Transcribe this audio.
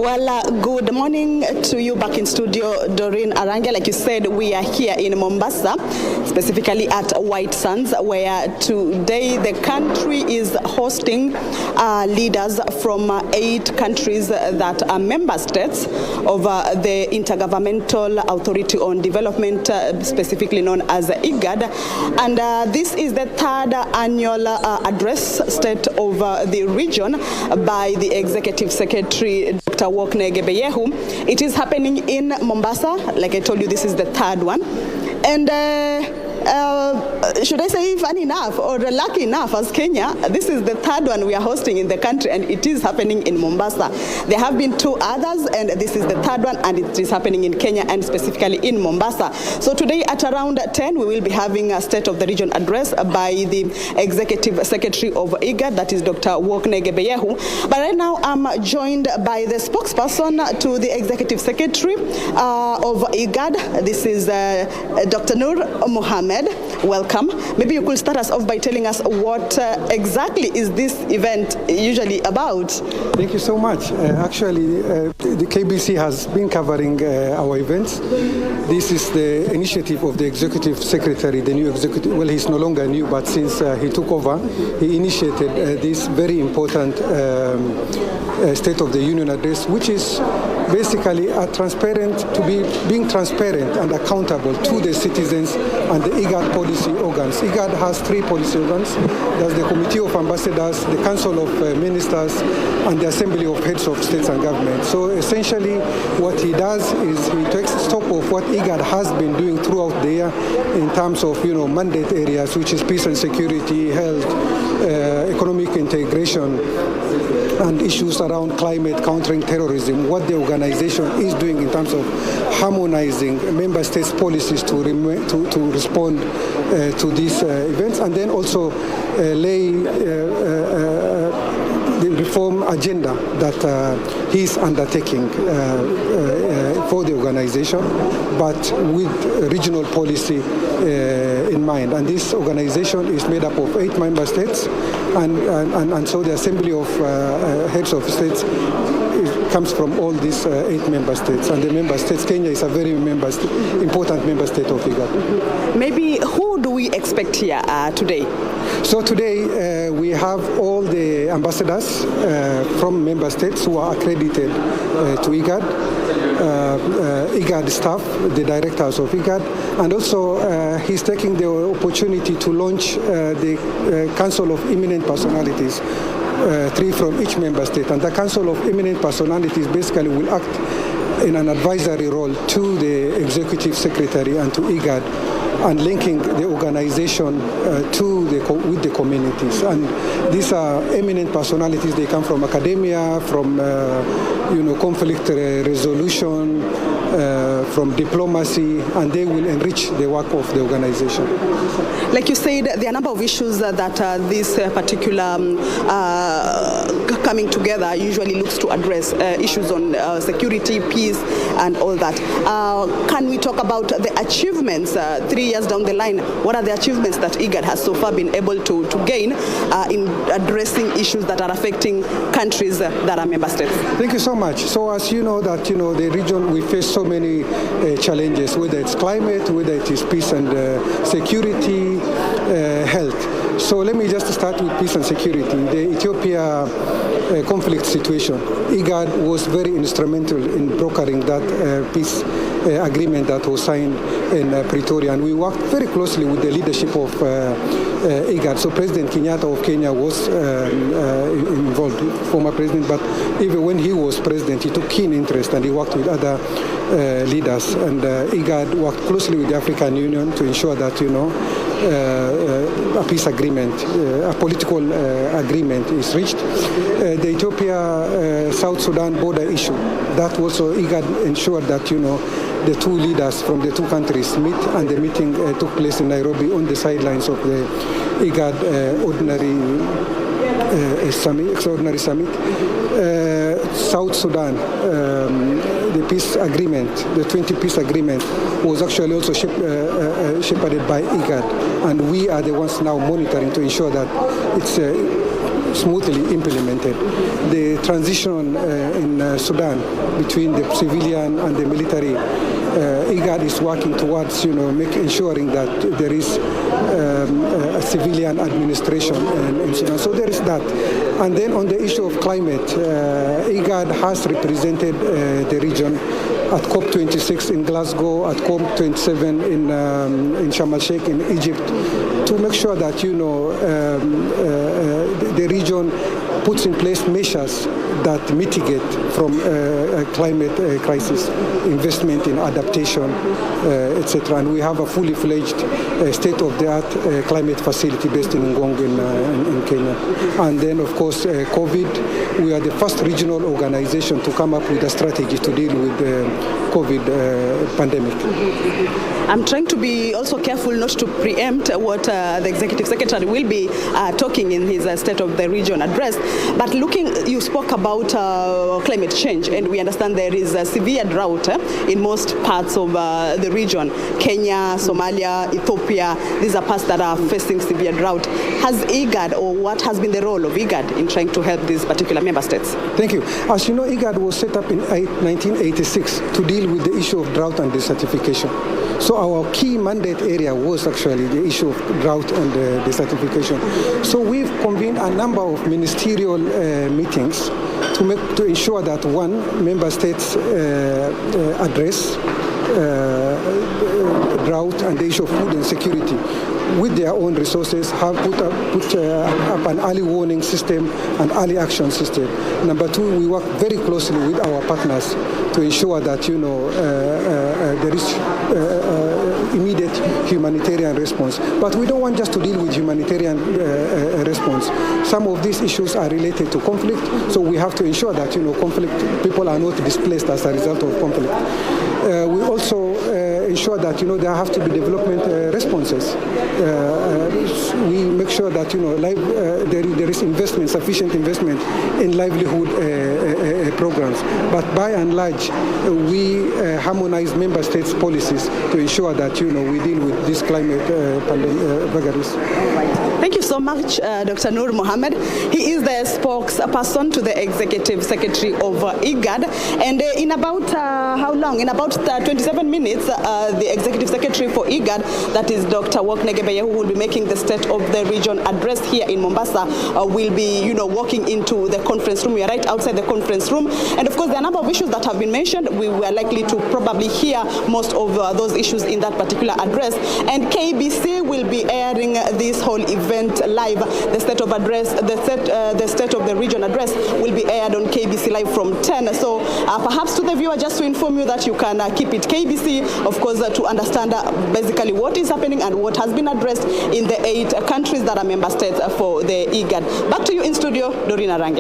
Well, good morning to you back in studio, Doreen Arange. Like you said, we are here in Mombasa, specifically at White Sands, where today the country is hosting leaders from 8 countries that are member states of the Intergovernmental Authority on Development, specifically known as IGAD. And this is the 3rd annual address state of the region by the Executive Secretary, Dr. KBC. It is happening in Mombasa. Like I told you, this is the 3rd one. And should I say funny enough or lucky enough as Kenya, this is the 3rd one we are hosting in the country, and it is happening in Mombasa. There have been 2 others, and this is the 3rd one, and it is happening in Kenya and specifically in Mombasa. So today at around 10, we will be having a State of the Region address by the Executive Secretary of IGAD, that is Dr. KBC. But right now I'm joined by the spokesperson to the Executive Secretary of IGAD. This is Dr. Nur Mohammed. Welcome. Maybe you could start us off by telling us what exactly is this event usually about? Thank you so much. Actually, the KBC has been covering our events. This is the initiative of the Executive Secretary, the new Executive. Well, he's no longer new, but since he took over, he initiated this very important State of the Union address, which is basically being transparent and accountable to the citizens and the IGAD policy organs. IGAD has 3 policy organs. There's the Committee of Ambassadors, the Council of Ministers, and the Assembly of Heads of States and Government. So essentially what he does is he takes stock of what IGAD has been doing throughout the year in terms of mandate areas, which is peace and security, health, economic integration, and issues around climate, countering terrorism, what the organization is doing in terms of harmonizing member states' policies to respond to these events, and then also lay the reform agenda that he's undertaking for the organization, but with regional policy in mind. And this organization is made up of 8 member states, and so the Assembly of Heads of States comes from all these 8 member states. And the member states, Kenya is a very important member state of IGAD. Maybe who do we expect here today? So today we have all the ambassadors from member states who are accredited to IGAD, IGAD staff, the directors of IGAD, and also he's taking the opportunity to launch the Council of Eminent Personalities, 3 from each member state. And the Council of Eminent Personalities basically will act in an advisory role to the Executive Secretary and to IGAD, and linking the organization with the communities. And these are eminent personalities. They come from academia, from conflict resolution, from diplomacy, and they will enrich the work of the organization. Like you said, there are a number of issues that this particular coming together usually looks to address, issues on security, peace, and all that. Can we talk about the achievements 3 years down the line? What are the achievements that IGAD has so far been able to gain in addressing issues that are affecting countries that are member states? Thank you so much. So as you know that the region, we face so many challenges, whether it's climate, whether it is peace and security, health. So let me just start with peace and security. The Ethiopia conflict situation, IGAD was very instrumental in brokering that peace agreement that was signed in Pretoria, and we worked very closely with the leadership of IGAD. So President Kenyatta of Kenya was involved, former president, but even when he was president, he took keen interest and he worked with other leaders, and IGAD worked closely with the African Union to ensure that a peace agreement, a political agreement is reached. The Ethiopia-South Sudan border issue, that also IGAD ensured that the 2 leaders from the 2 countries meet, and the meeting took place in Nairobi on the sidelines of the IGAD extraordinary summit. South Sudan, the peace agreement, the 20 peace agreement, was actually also shepherded by IGAD, and we are the ones now monitoring to ensure that it's smoothly implemented. The transition in Sudan between the civilian and the military, IGAD is working towards, ensuring that there is a civilian administration in Sudan. So there is that. And then on the issue of climate, IGAD has represented the region at COP26 in Glasgow, at COP27 in Sharm el-Sheikh in Egypt, to make sure that, the region puts in place measures that mitigate from climate crisis, investment in adaptation, etc. And we have a fully fledged state-of-the-art climate facility based in Ngong in Kenya. And then, of course, COVID, we are the first regional organization to come up with a strategy to deal with the COVID pandemic. I'm trying to be also careful not to preempt what the Executive Secretary will be talking in his State of the Region address. But you spoke about climate change, and we understand there is a severe drought in most parts of the region. Kenya, Somalia, Ethiopia, these are parts that are facing severe drought. Has IGAD, or what has been the role of IGAD in trying to help these particular member states? Thank you. As you know, IGAD was set up in 1986 to deal with the issue of drought and desertification. So our key mandate area was actually the issue of drought and desertification. So we've convened a number of ministerial meetings to ensure that, one, member states address drought and the issue of food insecurity with their own resources, have put up an early warning system and early action system. Number two, we work very closely with our partners to ensure that there is immediate humanitarian response. But we don't want just to deal with humanitarian response. Some of these issues are related to conflict, so we have to ensure that people are not displaced as a result of conflict. We also ensure that there have to be development responses. We make sure that there is investment, sufficient investment in livelihood programs. But by and large, we harmonize member states' policies to ensure that we deal with this climate vagaries. Thank you so much, Dr. Noor Mohammed. He is the spokesperson to the Executive Secretary of IGAD. And in about how long? In about 27 minutes, the Executive Secretary for IGAD, that is Dr. Woknegebeye, who will be making the State of the Region address here in Mombasa, will be, walking into the conference room. We are right outside the conference room. And of course, there are a number of issues that have been mentioned. We were likely to probably hear most of those issues in that particular address. And KBC will be airing this whole event live. The State of the Region address will be aired on KBC Live from 10. So perhaps to the viewer, just to inform you that you can keep it KBC, of course, to understand basically what is happening and what has been addressed in the 8 countries that are member states for the IGAD. Back to you in studio, Doreen Arange.